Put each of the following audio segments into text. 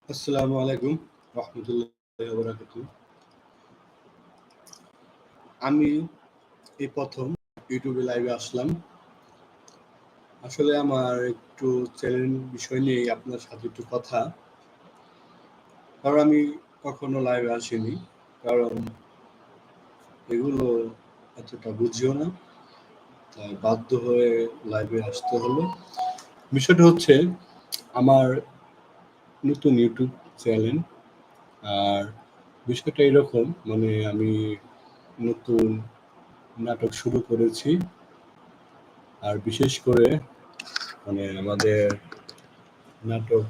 আসসালামু আলাইকুম রহমতুল্লাহি ওয়া বারাকাতুহু। আমি এই প্রথম ইউটিউবে লাইভে আসলাম। আসলে আমার একটু চ্যালেঞ্জ বিষয় নিয়ে আপনার সাথে একটু কথা। কারণ আমি কখনো লাইভে আসিনি, কারণ এগুলো এতটা বুঝিও না, তাই বাধ্য হয়ে লাইভে আসতে হলো। বিষয়টা হচ্ছে আমার নতুন ইউটিউব চ্যানেল, আর বিষয়টা এরকম, মানে আমি নতুন নাটক শুরু করেছি। আর বিশেষ করে মানে আমাদের নাটক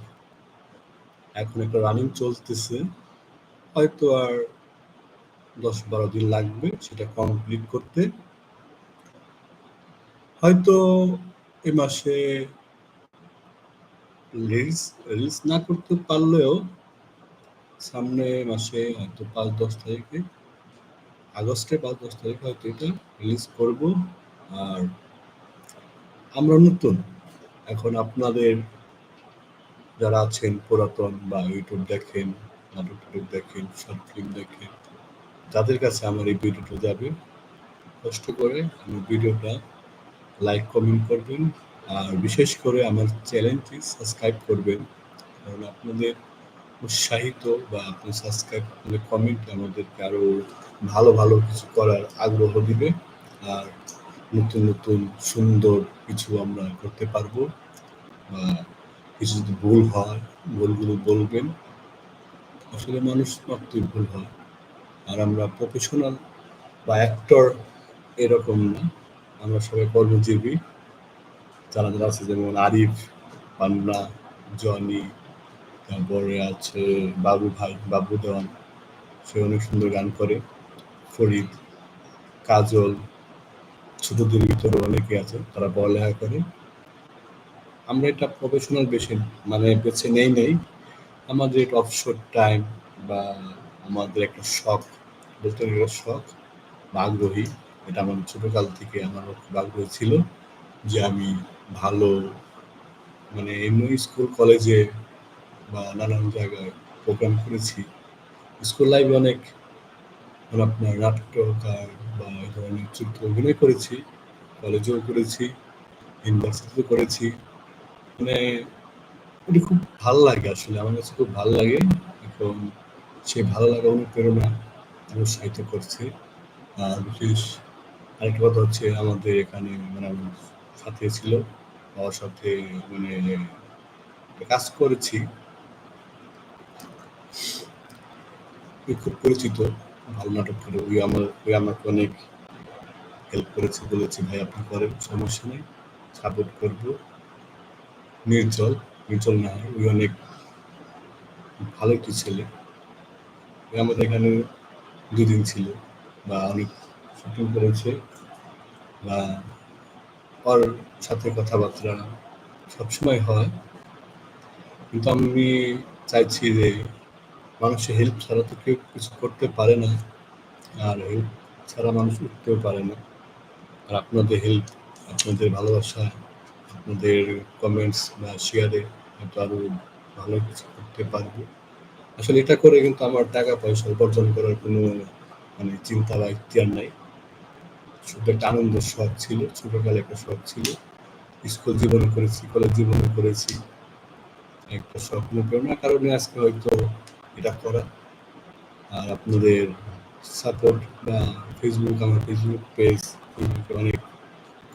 এখন একটা রানিং চলতেছে, হয়তো আর 10-12 দিন লাগবে সেটা কমপ্লিট করতে। হয়তো এ মাসে রিলিজ না করতে পারলেও সামনে মাসে হয়তো 5-10 তারিখে, আগস্টে 5-10 তারিখে হয়তো এটা রিলিজ করব। আর আমরা নতুন, এখন আপনাদের যারা আছেন পুরাতন বা ইউটিউব দেখেন, নাটক দেখেন, শর্ট ফিল্ম দেখেন, যাদের কাছে আমার এই ভিডিওটা যাবে, কষ্ট করে আমার ভিডিওটা লাইক কমেন্ট করবেন। আর বিশেষ করে আমার চ্যানেলটি সাবস্ক্রাইব করবেন, কারণ আপনাদের উৎসাহিত বা আপনার সাবস্ক্রাইব মানে কমেন্ট আমাদেরকে আরও ভালো ভালো কিছু করার আগ্রহ দিবে। আর নতুন নতুন সুন্দর কিছু আমরা করতে পারবো। বা কিছু যদি ভুল হয়, ভুলগুলো বলবেন। আসলে মানুষ মাত্রই ভুল হয়, আর আমরা প্রফেশনাল বা অ্যাক্টর এরকম না, আমরা সবাই কর্মজীবী। যারা যারা আছে যেমন আরিফ, পান্না, জনি, তারপরে আছে বাবু ভাই, বাবু দেওয়ান, সে অনেক সুন্দর গান করে। ফরিদ, কাজল, ছোটদের ভিতরে অনেকে আছে তারা পড়ালেখা করে। আমরা এটা প্রফেশনাল বেছে নেই। আমাদের এটা অবসর টাইম বা আমাদের একটা শখ, বলতে গেলে শখ বা আগ্রহী। এটা আমার ছোটকাল থেকে আমার খুব আগ্রহ ছিল যে আমি ভালো, মানে এমনি স্কুল কলেজে বা নানান জায়গায় প্রোগ্রাম করেছি। স্কুল লাইফে অনেক মানে আপনার নাট্যকার বা এই ধরনের চিত্র অভিনয় করেছি, কলেজেও করেছি, ইউনিভার্সিটিতে করেছি। মানে এটা খুব ভাল লাগে, আসলে আমার কাছে খুব ভাল লাগে। এখন সেই ভালো লাগা অনুপ্রেরণা উৎসাহিত করছে। আর বিশেষ আরেকটা কথা হচ্ছে, আমাদের এখানে মানে আমার সাথে ছিল, আমার সাথে মানে কাজ করেছি, খুব পরিচিত, ভালো নাটক করে। ওই আমাকে অনেক হেল্প করেছে, বলেছে ভাই আপনি করেন, সমস্যা নেই, সাপোর্ট করবো। নির্জল, নির্জল না, ওই অনেক ভালো একটি ছেলে। ওই আমাদের এখানে 2 দিন ছিল বা অনেক শুটিং করেছে, বা ওর সাথে কথাবার্তা সবসময় হয়। কিন্তু আমি চাইছি যে মানুষের হেল্প ছাড়া তো কেউ কিছু করতে পারে না, আর হেল্প ছাড়া মানুষ উঠতেও পারে না। আর আপনাদের হেল্প, আপনাদের ভালোবাসা, আপনাদের কমেন্টস বা শেয়ারে হয়তো আরও ভালো কিছু করতে পারবো। আসলে এটা করে কিন্তু আমার টাকা পয়সা উপার্জন করার কোনো মানে চিন্তা বা ইখতিয়ার নাই। শুধু একটা আনন্দের শখ ছিল, ছোটকালে একটা শখ ছিল। স্কুল জীবনে করেছি, কলেজ জীবনে করেছি, একটা শখ অনুপ্রেরণার কারণে আজকে হয়তো এটা করা। আর আপনাদের সাপোর্ট বা আমার ফেসবুক পেজ, ফেসবুকে অনেক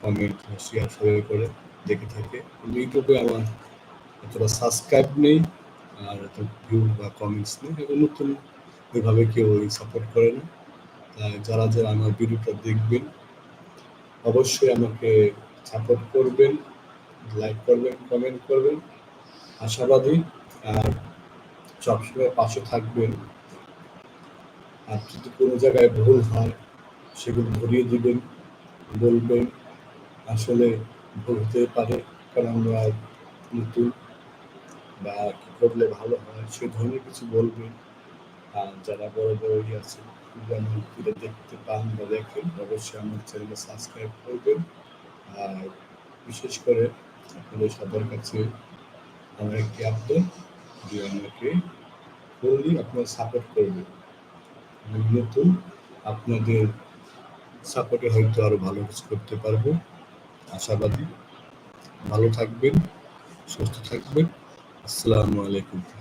কমেন্ট শেয়ার সবাই করে দেখে থাকে, কিন্তু ইউটিউবে আমার এতটা সাবস্ক্রাইব নেই, আর এত ভিউ বা কমেন্টস নেই। এখন নতুন ওইভাবে কেউ সাপোর্ট করে না। তাই যারা যারা আমার ভিডিওটা দেখবেন, অবশ্যই আমাকে সাপোর্ট করবেন, লাইক করবেন, কমেন্ট করবেন, আশাবাদী। আর সবসময় পাশে থাকবেন। আর যদি কোনো জায়গায় ভুল হয় সেগুলো ধরিয়ে দিবেন, বলবেন আসলে ভুল হতে পারে, কারণ আমরা নতুন, বা কি করলে ভালো হয় সে ধরনের কিছু বলবেন। আর যারা বড় বড় আছে, যদি আমার ভিডিও দেখতে পান বা দেখেন, অবশ্যই আমার চ্যানেলে সাবস্ক্রাইব করবেন। আর বিশেষ করে আপনাদের সবার কাছে আমার একটি আবেদন, যে আমাকে ফুললি আপনার সাপোর্ট করবে। আমি নতুন, আপনাদের সাপোর্টে হয়তো আরো ভালো কিছু করতে পারবো, আশাবাদী। ভালো থাকবেন, সুস্থ থাকবেন। আসসালামু আলাইকুম।